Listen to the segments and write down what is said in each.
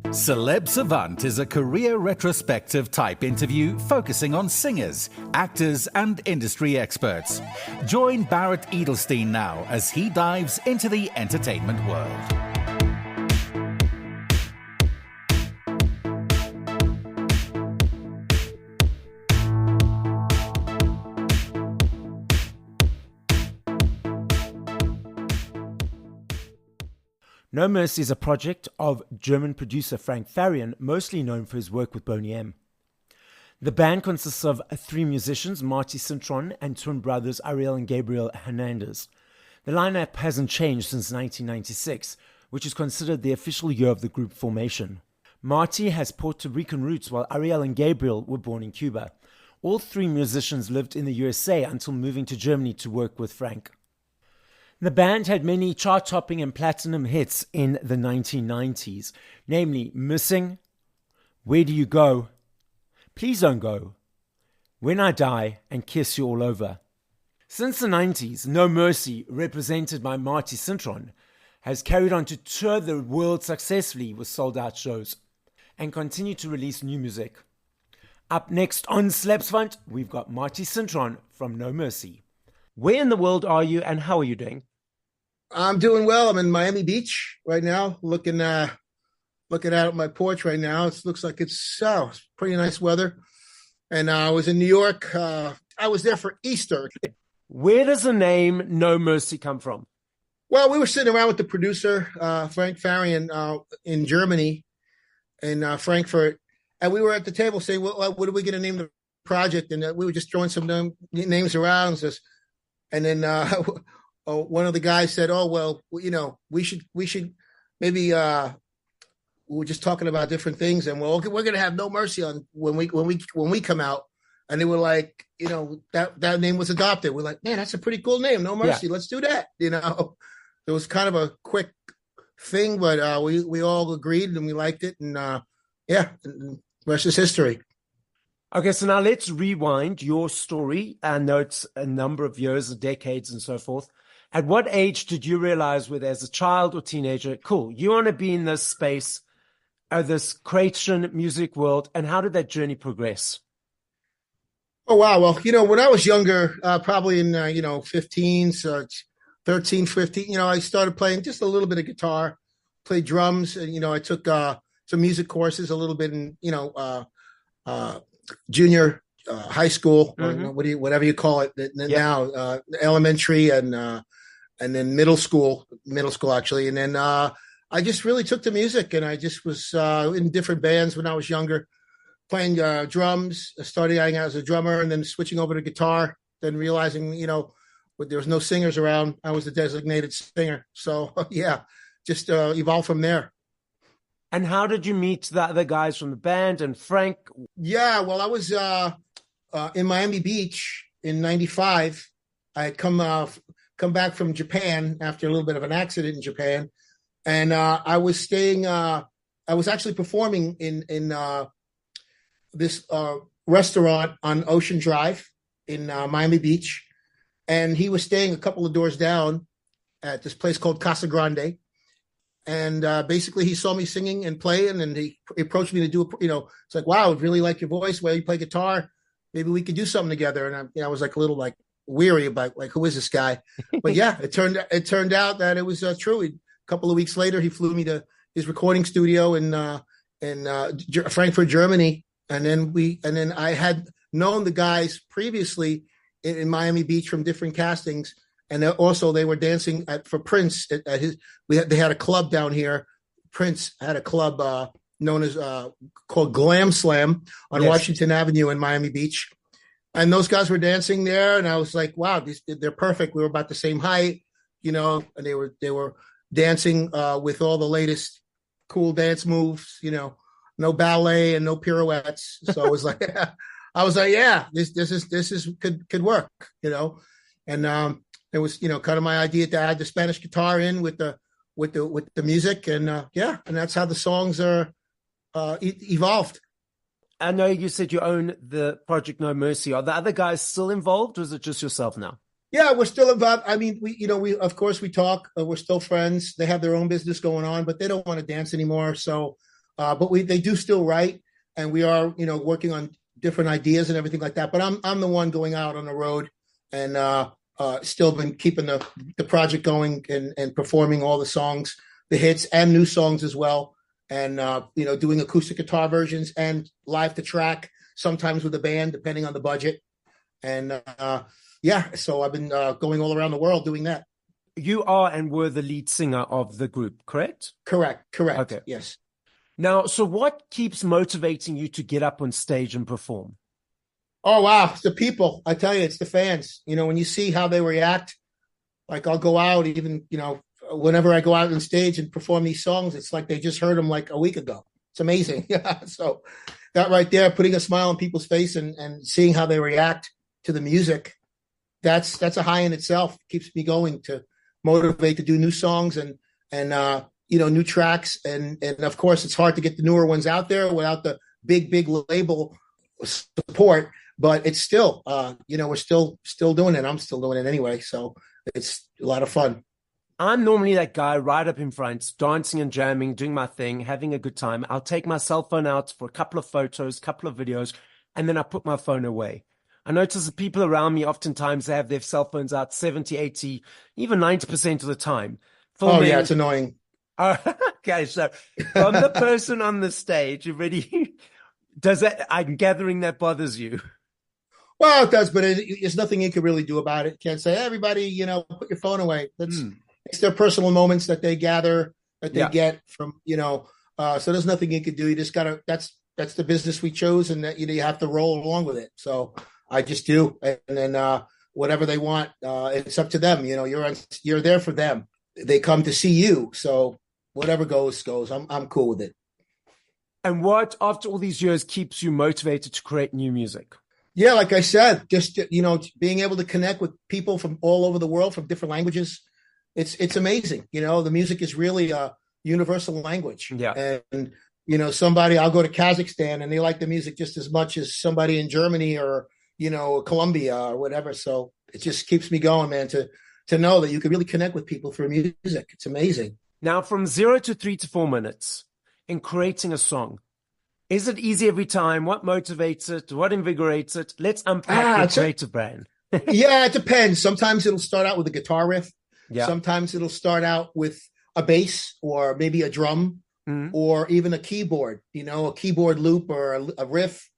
Celeb Savant is a career retrospective type interview focusing on singers, actors, and industry experts. Join Barrett Edelstein now as he dives into the entertainment world. No Mercy is a project of German producer Frank Farian, mostly known for his work with Boney M. The band consists of three musicians, Marty Cintron and twin brothers Ariel and Gabriel Hernandez. The lineup hasn't changed since 1996, which is considered the official year of the group formation. Marty has Puerto Rican roots, while Ariel and Gabriel were born in Cuba. All three musicians lived in the USA until moving to Germany to work with Frank. The band had many chart-topping and platinum hits in the 1990s, namely Missing, Where Do You Go, Please Don't Go, When I Die, and Kiss You All Over. Since the 90s, No Mercy, represented by Marty Cintron, has carried on to tour the world successfully with sold-out shows and continue to release new music. Up next on Celeb Savant, we've got Marty Cintron from No Mercy. Where in the world are you and how are you doing? I'm doing well. I'm in Miami Beach right now, looking out at my porch right now. It looks like it's pretty nice weather. And I was in New York. I was there for Easter. Where does the name No Mercy come from? Well, we were sitting around with the producer, Frank Farian, in Germany, in Frankfurt. And we were at the table saying, well, what are we going to name the project? And we were just throwing some names around. And then one of the guys said, "Oh, well, you know, we should maybe." We were just talking about different things, and we're going to have No Mercy on when we come out. And they were like, you know, that name was adopted. We're like, man, that's a pretty cool name, No Mercy. Yeah. Let's do that. You know, it was kind of a quick thing, but we all agreed and we liked it, and and the rest is history. Okay, so now let's rewind your story. I know it's a number of years, decades, and so forth. At what age did you realize, whether as a child or teenager, cool, you want to be in this space, this Croatian music world, and how did that journey progress? Oh, wow. Well, you know, when I was younger, probably in, 15, so 13, 15, I started playing just a little bit of guitar, played drums, and, I took some music courses a little bit in, junior high school, or whatever you call it now, elementary and then middle school actually. And then I just really took to music, and I just was in different bands when I was younger, playing drums, starting out as a drummer and then switching over to guitar, then realizing, there was no singers around, I was the designated singer. So just evolved from there. And how did you meet the other guys from the band and Frank? Yeah, well, I was in Miami Beach in '95. I had come back from Japan after a little bit of an accident in Japan, and I was staying. I was actually performing in this restaurant on Ocean Drive in Miami Beach, and he was staying a couple of doors down at this place called Casa Grande. And basically, he saw me singing and playing, and he approached me to do it's like, wow, I really like your voice. Well, you play guitar. Maybe we could do something together. And I was like a little weary about who is this guy? But yeah, it turned out that it was true. A couple of weeks later, he flew me to his recording studio in Frankfurt, Germany, and then I had known the guys previously in Miami Beach from different castings. And also they were dancing for Prince at his. They had a club down here. Prince had a club known as called Glam Slam on Washington Avenue in Miami Beach, and those guys were dancing there. And I was like, wow, they're perfect. We were about the same height, and they were dancing with all the latest cool dance moves. No ballet and no pirouettes. So I was like, yeah, this could work. And it was, kind of my idea to add the Spanish guitar in with the music, and and that's how the songs are evolved. I know you said you own the project No Mercy. Are the other guys still involved, or is it just yourself now? Yeah, we're still involved. I mean, we of course we talk. We're still friends. They have their own business going on, but they don't want to dance anymore. So but they do still write, and we are, working on different ideas and everything like that. But I'm the one going out on the road, and still been keeping the project going and performing all the songs, the hits and new songs as well. And, doing acoustic guitar versions and live to track, sometimes with a band, depending on the budget. And so I've been going all around the world doing that. You are and were the lead singer of the group, correct? Correct. Okay. Yes. Now, so what keeps motivating you to get up on stage and perform? Oh, wow. It's the people. I tell you, it's the fans. When you see how they react, like I'll go out even, whenever I go out on stage and perform these songs, it's like they just heard them like a week ago. It's amazing. Yeah. So that right there, putting a smile on people's face and seeing how they react to the music, that's a high in itself. Keeps me going to motivate to do new songs and new tracks. And of course, it's hard to get the newer ones out there without the big label support. But it's still, we're still doing it. I'm still doing it anyway. So it's a lot of fun. I'm normally that guy right up in front, dancing and jamming, doing my thing, having a good time. I'll take my cell phone out for a couple of photos, couple of videos, and then I put my phone away. I notice the people around me, oftentimes they have their cell phones out 70, 80, even 90% of the time. Oh, yeah, it's annoying. Okay, so from the person on the stage, you ready? I'm gathering that bothers you. Well, it does, but there's nothing you can really do about it. Can't say, hey, everybody, put your phone away. It's their personal moments that they gather, that they get from, so there's nothing you can do. You just gotta, that's the business we chose, and that, you have to roll along with it. So I just do. And then, whatever they want, it's up to them. You're there for them. They come to see you. So whatever goes. I'm cool with it. And what, after all these years, keeps you motivated to create new music? Yeah, like I said, just, being able to connect with people from all over the world, from different languages. It's amazing. The music is really a universal language. Yeah. And, I'll go to Kazakhstan and they like the music just as much as somebody in Germany or, Colombia or whatever. So it just keeps me going, man, to know that you can really connect with people through music. It's amazing. Now, from 0 to 3 to 4 minutes in creating a song, is it easy every time? What motivates it? What invigorates it? Let's unpack the creative brain. Yeah, it depends. Sometimes it'll start out with a guitar riff. Yeah. Sometimes it'll start out with a bass or maybe a drum or even a keyboard, a keyboard loop or a riff.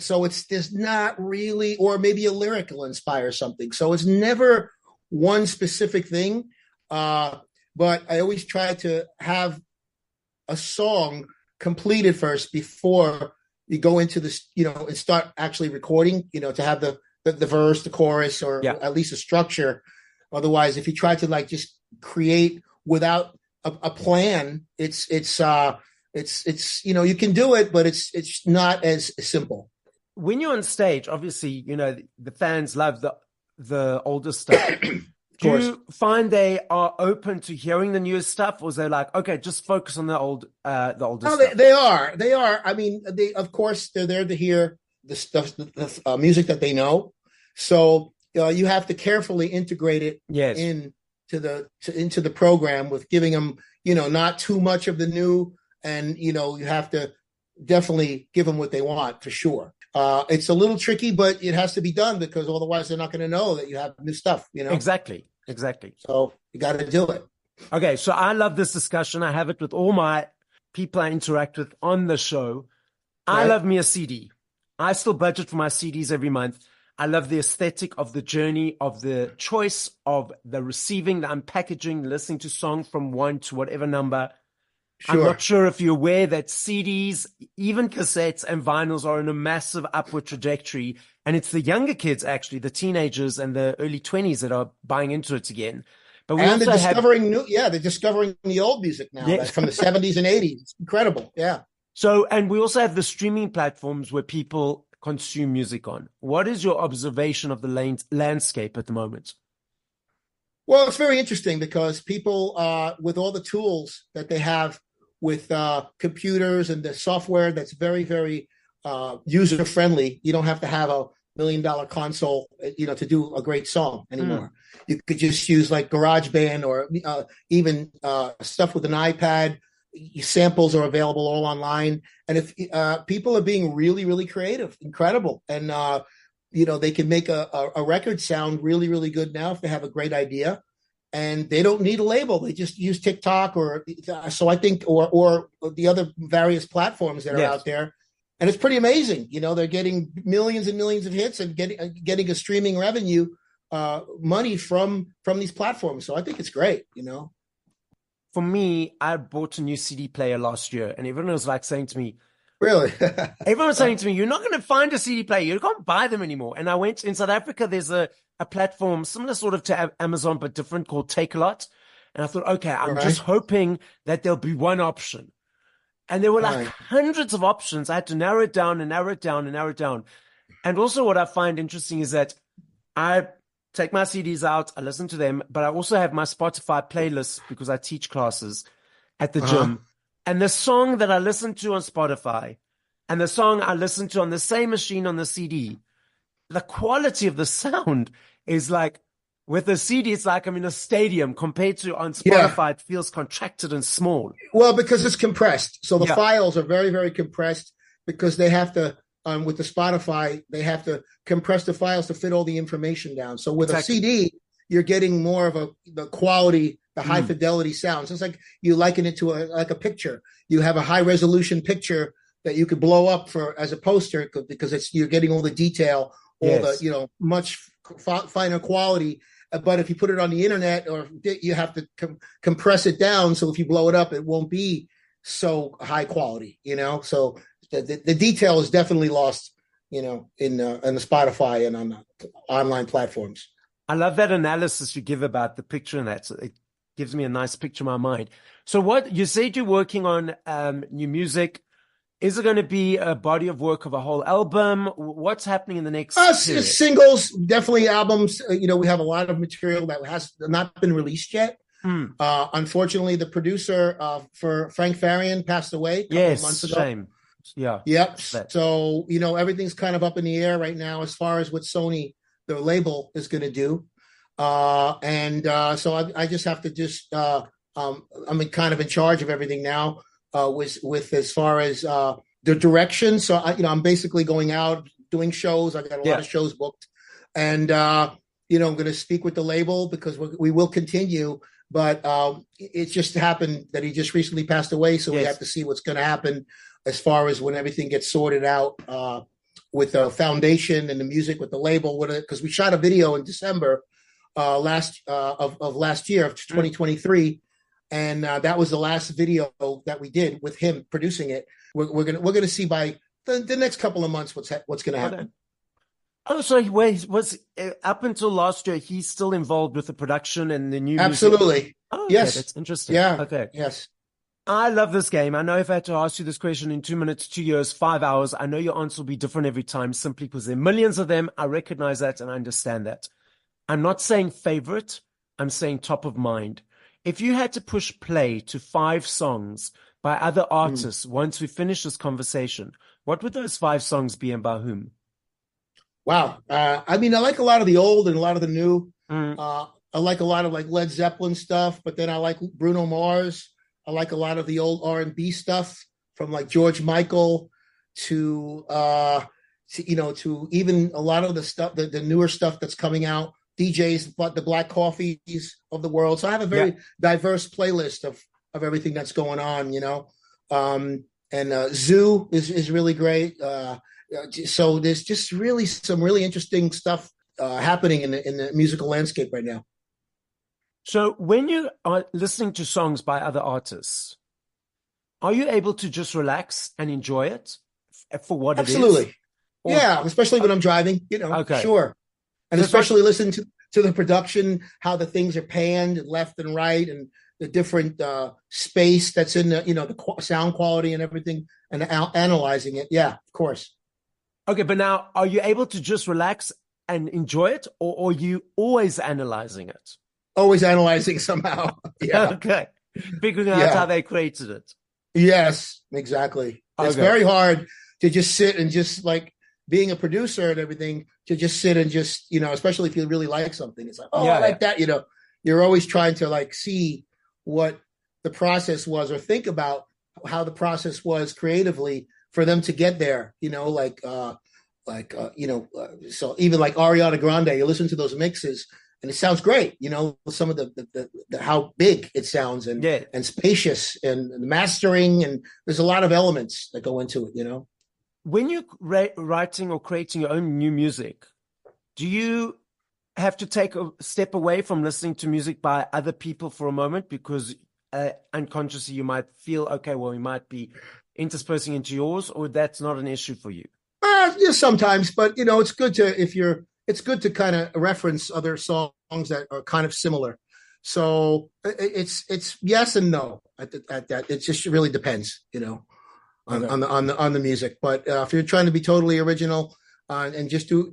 So there's not really, or maybe a lyric will inspire something. So it's never one specific thing. But I always try to have a song completed first before you go into this, and start actually recording, to have the verse, the chorus, or at least a structure. Otherwise, if you try to just create without a plan, it's you can do it, but it's not as simple. When you're on stage, obviously, the fans love the older stuff. Do you find they are open to hearing the newest stuff, or is they like, okay, just focus on the older stuff? They are. I mean, of course, they're there to hear the stuff, the music that they know. So you have to carefully integrate it into the program with giving them, not too much of the new, and you have to definitely give them what they want for sure. It's a little tricky, but it has to be done because otherwise they're not going to know that you have new stuff, Exactly. So you got to do it. Okay. So I love this discussion. I have it with all my people I interact with on the show. Right. I love me a CD. I still budget for my CDs every month. I love the aesthetic of the journey, of the choice of the receiving, the unpackaging, listening to song from 1 to whatever number. Sure. I'm not sure if you're aware that CDs, even cassettes and vinyls are in a massive upward trajectory. And it's the younger kids, actually, the teenagers and the early 20s that are buying into it again. But they're discovering they're discovering the old music now from the 70s and 80s. It's incredible. Yeah. So, and we also have the streaming platforms where people consume music on. What is your observation of the landscape at the moment? Well, it's very interesting because people, with all the tools that they have with computers and the software that's very, very user friendly, you don't have to have $1 million console, to do a great song anymore. You could just use like GarageBand or even stuff with an iPad. samples are available all online. And if people are being really, really creative, incredible. And, they can make a record sound really, really good now if they have a great idea. And they don't need a label. They just use TikTok or the other various platforms that are out there. And it's pretty amazing. They're getting millions and millions of hits and getting a streaming revenue money from these platforms. So I think it's great, For me, I bought a new CD player last year, and everyone was saying to me, really? Everyone was saying to me, you're not going to find a CD player. You can't buy them anymore. And I went in South Africa, there's a platform similar sort of to Amazon, but different, called Take-A-Lot. And I thought, okay, I'm just hoping that there'll be one option. And there were hundreds of options. I had to narrow it down and narrow it down and narrow it down. And also what I find interesting is that I take my CDs out, I listen to them, but I also have my Spotify playlist because I teach classes at the gym. And the song that I listen to on Spotify and the song I listen to on the same machine on the CD, the quality of the sound is with the CD, it's like I'm in a stadium compared to on Spotify, it feels contracted and small. Well, because it's compressed. So the files are very, very compressed because they have to, with the Spotify, they have to compress the files to fit all the information down. So with a CD, you're getting more of the quality, the high fidelity sounds. It's like you liken it to a picture. You have a high resolution picture that you could blow up as a poster because you're getting all the detail, all the, much finer quality. But if you put it on the internet, or you have to compress it down, so if you blow it up, it won't be so high quality. So the detail is definitely lost. In the Spotify and on the online platforms. I love that analysis you give about the picture and that. So it gives me a nice picture in my mind. So what you said you're working on new music. Is it going to be a body of work of a whole album? What's happening in the next period? Singles, definitely albums. We have a lot of material that has not been released yet. Unfortunately, the producer for Frank Farian passed away a couple of months ago. Shame. Yeah. Yep. So, everything's kind of up in the air right now as far as what Sony, the label, is going to do. So I just have to I'm kind of in charge of everything now. With as far as the direction. So I'm basically going out doing shows. I got a lot of shows booked, and I'm going to speak with the label because we will continue. But it just happened that he just recently passed away, so we have to see what's going to happen as far as when everything gets sorted out with the foundation and the music with the label. Because we shot a video in December last year of 2023. And that was the last video that we did with him producing it. We're gonna see by the next couple of months what's gonna happen. Oh, so he was up until last year. He's still involved with the production and the new Absolutely. music. Oh, okay, yes, that's interesting. Yeah. Okay. Yes. I love this game. I know if I had to ask you this question in 2 minutes, 2 years, 5 hours, I know your answer will be different every time simply because there are millions of them. I recognize that and I understand that. I'm not saying favorite. I'm saying top of mind. If you had to push play to 5 songs by other artists once we finish this conversation, what would those 5 songs be and by whom? Wow. I like a lot of the old and a lot of the new. I like a lot of Led Zeppelin stuff, but then I like Bruno Mars. I like a lot of the old R&B stuff from George Michael to even a lot of the stuff, the newer stuff that's coming out. DJs, but the Black Coffees of the world. So I have a very diverse playlist of everything that's going on, and Zoo is really great. So there's just really some really interesting stuff happening in the musical landscape right now. So when you are listening to songs by other artists, are you able to just relax and enjoy it for what it is? Absolutely. Yeah, especially when I'm driving, sure. And especially listen to the production, how the things are panned left and right, and the different space that's in the sound quality and everything, and analyzing it. Yeah, of course. Okay, but now, are you able to just relax and enjoy it, or are you always analyzing it? Always analyzing somehow. Yeah. Okay. Figuring out how they created it. Yes, exactly. Okay. It's very hard to just sit and just being a producer and everything, to just sit and just, especially if you really like something. It's I like that, you're always trying to see what the process was, or think about how the process was creatively for them to get there. So even like Ariana Grande, you listen to those mixes and it sounds great. Some of the how big it sounds and spacious and the mastering, and there's a lot of elements that go into it. When you're writing or creating your own new music, do you have to take a step away from listening to music by other people for a moment because unconsciously you might feel, okay, well, we might be interspersing into yours, or that's not an issue for you? Yeah, sometimes, but it's good to kind of reference other songs that are kind of similar. So it's yes and no at that. It just really depends, on the music. But if you're trying to be totally original and just do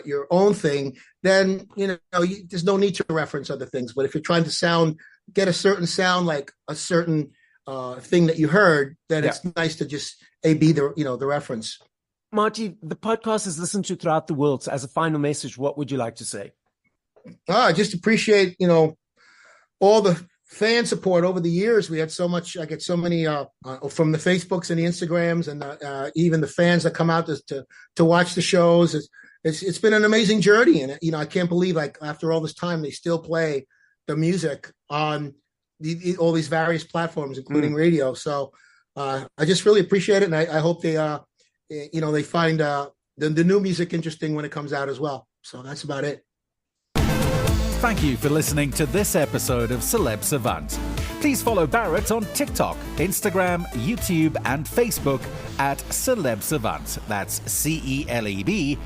your own thing, then there's no need to reference other things. But if you're trying to get a certain sound like a certain thing that you heard, then it's nice to just be the reference. Marty, the podcast is listened to throughout the world. So as a final message, what would you like to say? I just appreciate, all the fan support over the years. We had so much. I get so many from the Facebooks and the Instagrams, and even the fans that come out to watch the shows. It's been an amazing journey, and I can't believe like after all this time they still play the music on all these various platforms, including radio. So I just really appreciate it, and I hope they they find the new music interesting when it comes out as well. So that's about it. Thank you for listening to this episode of Celeb Savant. Please follow Barrett on TikTok, Instagram, YouTube, and Facebook at Celeb Savant. That's CelebSavant.